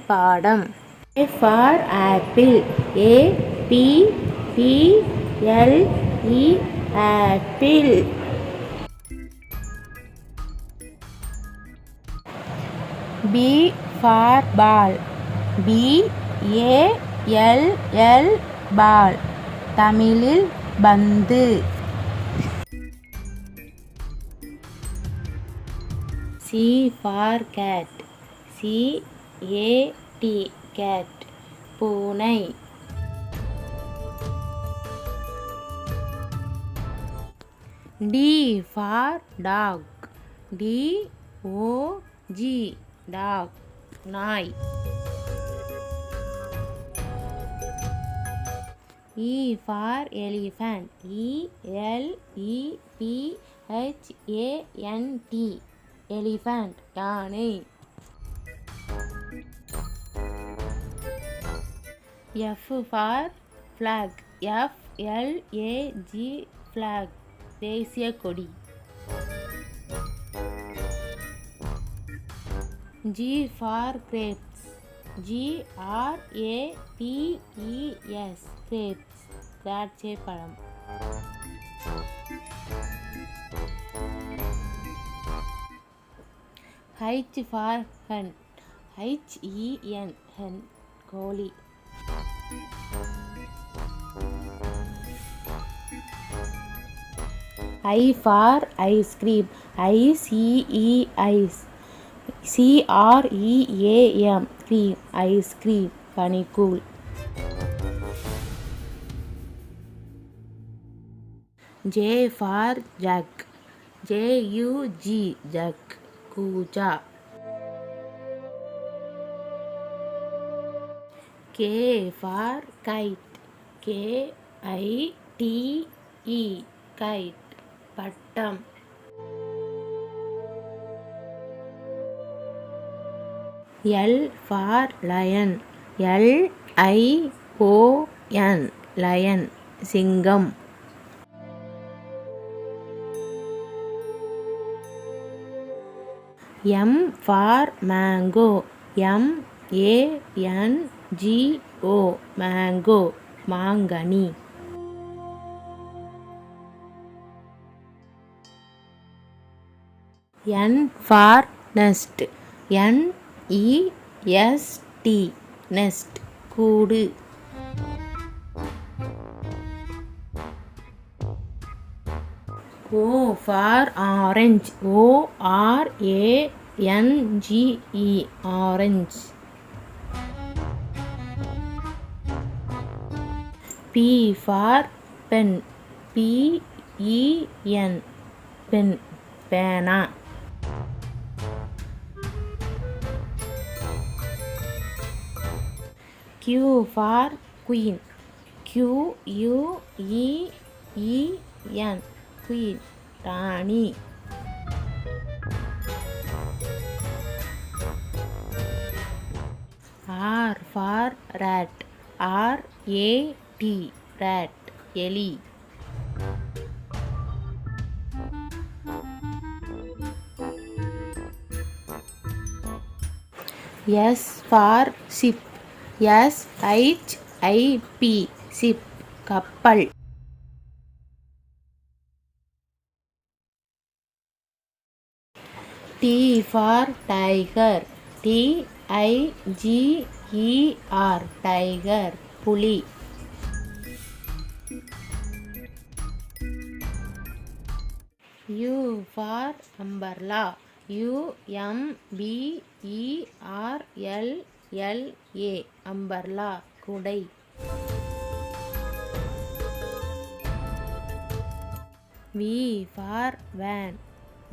பாடம். A for apple. A-P-P-L-E apple. B for ball. B-A-L-L ball. தமிழில் பந்து. C for cat. C-A-T cat பூனை. D for dog. D-O-G dog நாய். E for elephant. E-L-E-P-H-A-N-T elephant யானை. F for flag. F-L-A-G flag தேசிய கொடி. G for grapes. G-R-A-P-E-S grapes திராட்சை பழம். H for hen. H-E-N hen கோழி. I for ice cream. I-C-E ice. C-R-E-A-M cream ice cream பனிக்கூழ். J for jug. J-U-G jug கூஜா. K for kite. K-I-T-E kite பட்டம். L for lion. L-I-O-N lion சிங்கம். M for mango. M-A-N-G-O mango மாங்கனி. N for nest. N-E-S-T nest கூடு. O for orange. O-R-A-N-G-E orange. P for pen. P-E-N pen பேனா. Q for queen. Q-U-E-E-N queen Rani. R for rat. R-A-T rat எலி. S for ship. S-H-I-P ship கப்பல். T for tiger. T-I-G-E-R tiger புலி. U for umbrella. U-M-B-E-R-L-L-A umbrella குடை. V for van.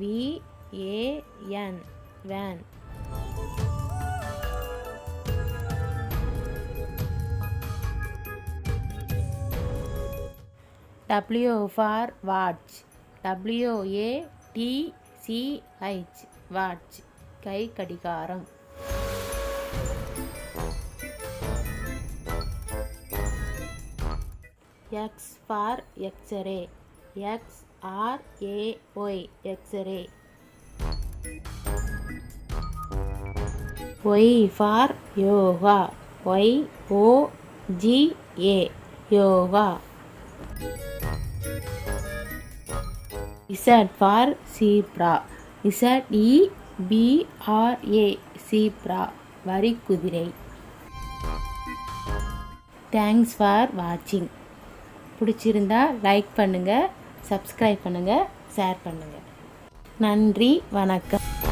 V-A-N van. W for watch. W-A-T-C-H watch கை கடிகாரம். X for X-ray. X-R-A-Y X-ray. Y for yoga. YOGA yoga. Z for zebra. ZEBRA zebra வரிக்குதிரை. Thanks for வாட்சிங். பிடிச்சிருந்தா like பண்ணுங்கள், subscribe பண்ணுங்கள், share பண்ணுங்கள். நன்றி, வணக்கம்.